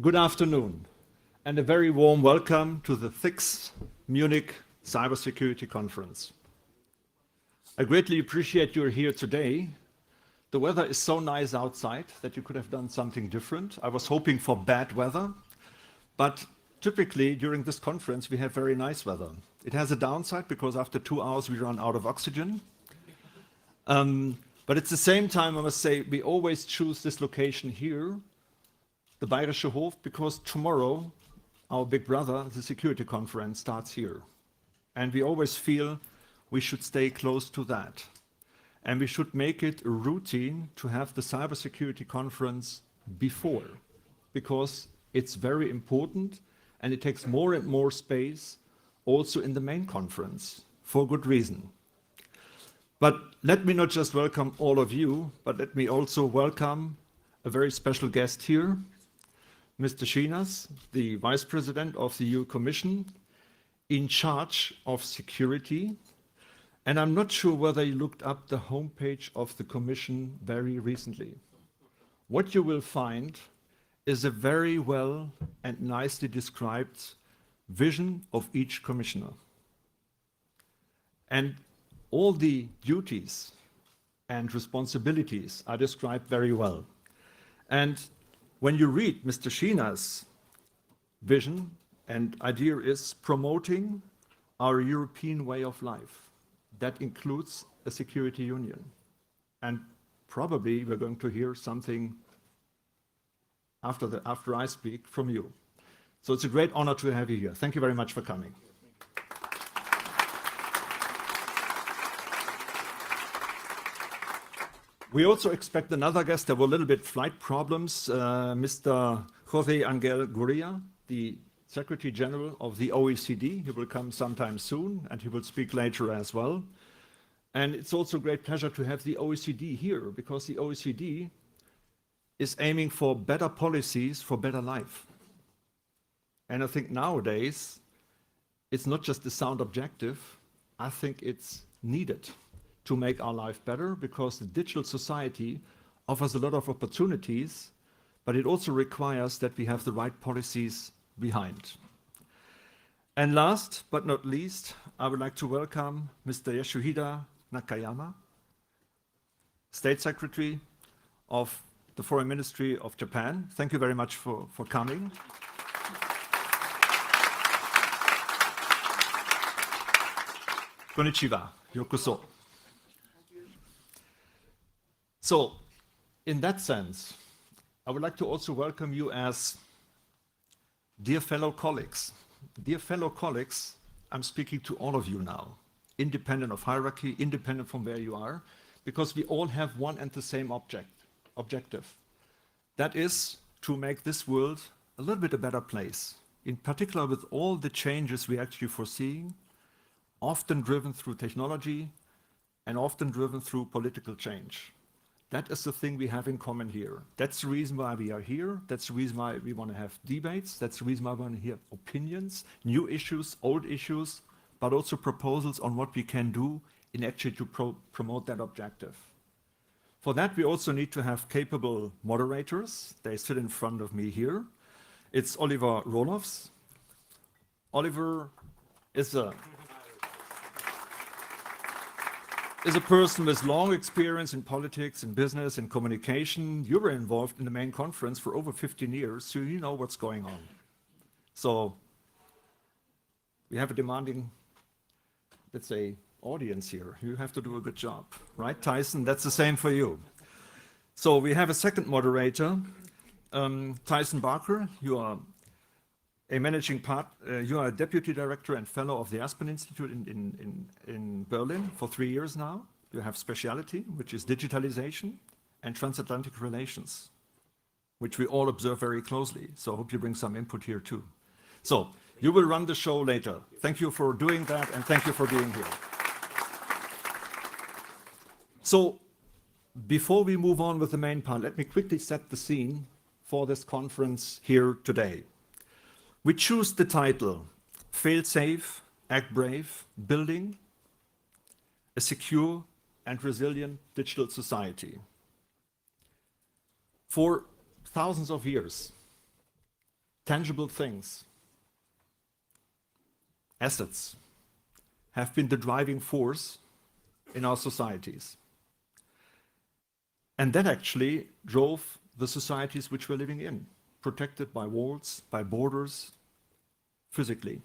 Good afternoon, and a very warm welcome to the 6th Munich Cybersecurity Conference. I greatly appreciate you're here today. The weather is so nice outside that you could have done something different. I was hoping for bad weather, but typically during this conference we have very nice weather. It has a downside because after 2 hours we run out of oxygen. But at the same time, I must say, we always choose this location here, the Bayerische Hof, because tomorrow our big brother, the security conference, starts here. And we always feel we should stay close to that. And we should make it a routine to have the cybersecurity conference before, because it's very important and it takes more and more space also in the main conference, for good reason. But let me not just welcome all of you, but let me also welcome a very special guest here, Mr. Schinas, the Vice President of the EU Commission, in charge of security. And I'm not sure whether you looked up the homepage of the Commission very recently. What you will find is a very well and nicely described vision of each commissioner. And all the duties and responsibilities are described very well. And when you read Mr. Schinas' vision and idea is promoting our European way of life. That includes a security union. And probably we're going to hear something after I speak from you. So it's a great honor to have you here. Thank you very much for coming. We also expect another guest. There were a little bit flight problems. Mr. José Angel Gurria, the Secretary General of the OECD. He will come sometime soon, and he will speak later as well. And it's also a great pleasure to have the OECD here, because the OECD is aiming for better policies for better life. And I think nowadays, it's not just a sound objective. I think it's needed to make our life better, because the digital society offers a lot of opportunities, but it also requires that we have the right policies behind. And last but not least, I would like to welcome Mr. Yasuhida Nakayama, State Secretary of the Foreign Ministry of Japan. Thank you very much for coming. Konnichiwa, yokoso. So, in that sense, I would like to also welcome you as dear fellow colleagues. Dear fellow colleagues, I'm speaking to all of you now, independent of hierarchy, independent from where you are, because we all have one and the same objective. That is to make this world a little bit a better place, in particular with all the changes we're actually foreseeing, often driven through technology and often driven through political change. That is the thing we have in common here. That's the reason why we are here. That's the reason why we want to have debates. That's the reason why we want to hear opinions, new issues, old issues, but also proposals on what we can do in actually to promote that objective. For that, we also need to have capable moderators. They sit in front of me here. It's Oliver Roelofs. Oliver is a person with long experience in politics, in business, in communication. You were involved in the main conference for over 15 years, so you know what's going on. So we have a demanding, let's say, audience here. You have to do a good job, right, Tyson? That's the same for you. So we have a second moderator, Tyson Barker. You are you are a deputy director and fellow of the Aspen Institute in Berlin for 3 years now. You have speciality, which is digitalization and transatlantic relations, which we all observe very closely. So I hope you bring some input here too. So you will run the show later. Thank you for doing that, and thank you for being here. So before we move on with the main part, let me quickly set the scene for this conference here today. We choose the title, Fail Safe, Act Brave, Building a Secure and Resilient Digital Society. For thousands of years, tangible things, assets, have been the driving force in our societies. And that actually drove the societies which we're living in, protected by walls, by borders, physically.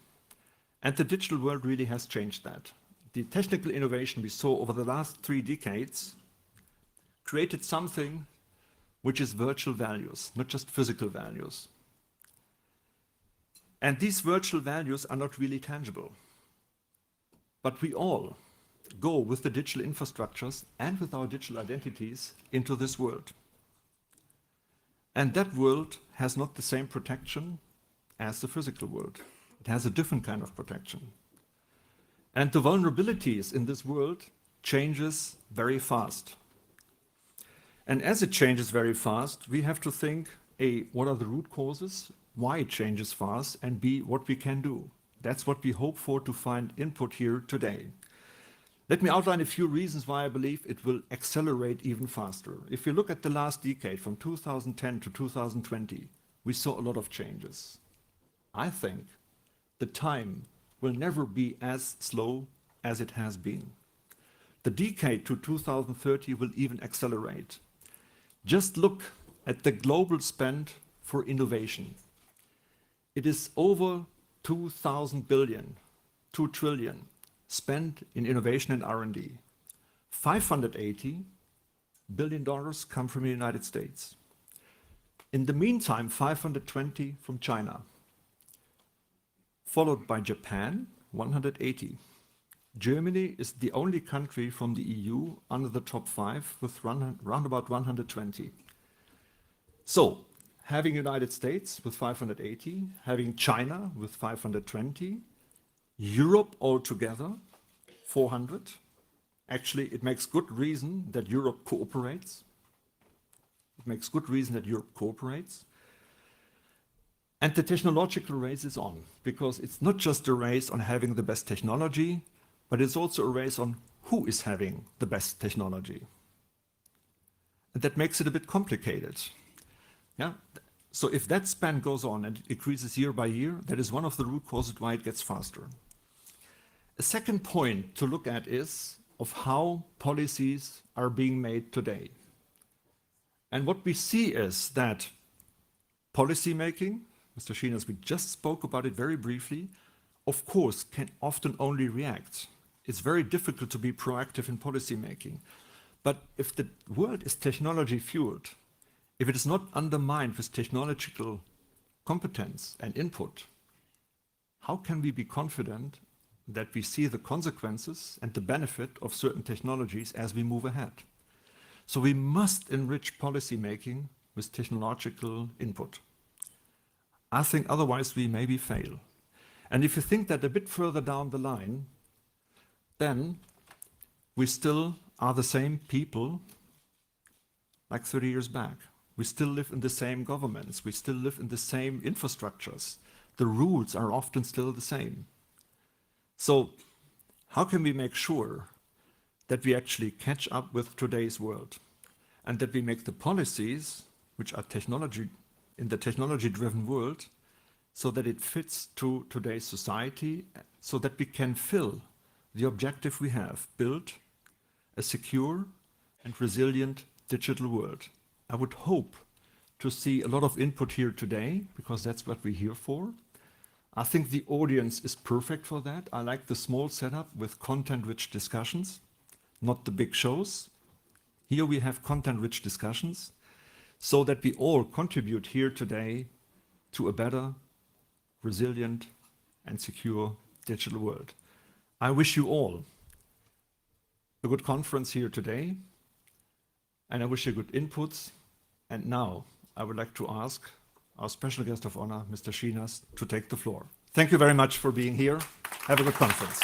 And the digital world really has changed that. The technical innovation we saw over the last 3 decades created something which is virtual values, not just physical values. And these virtual values are not really tangible. But we all go with the digital infrastructures and with our digital identities into this world. And that world has not the same protection as the physical world. It has a different kind of protection. And the vulnerabilities in this world changes very fast. And as it changes very fast, we have to think, A, what are the root causes, why it changes fast, and B, what we can do. That's what we hope for to find input here today. Let me outline a few reasons why I believe it will accelerate even faster. If you look at the last decade, from 2010 to 2020, we saw a lot of changes. I think the time will never be as slow as it has been. The decade to 2030 will even accelerate. Just look at the global spend for innovation. It is over 2,000 billion, 2 trillion, spent in innovation and R&D. $580 billion come from the United States. In the meantime, 520 from China, followed by Japan, 180. Germany is the only country from the EU under the top 5 with round about 120. So, having United States with 580, having China with 520, Europe altogether, 400. Actually, it makes good reason that Europe cooperates. It makes good reason that Europe cooperates. And the technological race is on, because it's not just a race on having the best technology, but it's also a race on who is having the best technology. And that makes it a bit complicated. Yeah? So if that span goes on and increases year by year, that is one of the root causes why it gets faster. A second point to look at is of how policies are being made today. And what we see is that policy making, Mr. Schieners, we just spoke about it very briefly, of course, can often only react. It's very difficult to be proactive in policy making. But if the world is technology fueled, if it is not undermined with technological competence and input, how can we be confident that we see the consequences and the benefit of certain technologies as we move ahead? So we must enrich policy making with technological input. I think otherwise we maybe fail. And if you think that a bit further down the line, then we still are the same people like 30 years back. We still live in the same governments. We still live in the same infrastructures. The rules are often still the same. So how can we make sure that we actually catch up with today's world and that we make the policies which are technology in the technology-driven world so that it fits to today's society, so that we can fill the objective we have, build a secure and resilient digital world. I would hope to see a lot of input here today, because that's what we're here for. I think the audience is perfect for that. I like the small setup with content-rich discussions, not the big shows. Here we have content-rich discussions so that we all contribute here today to a better, resilient, and secure digital world. I wish you all a good conference here today, and I wish you good inputs. And now I would like to ask our special guest of honor, Mr. Schieners, to take the floor. Thank you very much for being here. Have a good conference.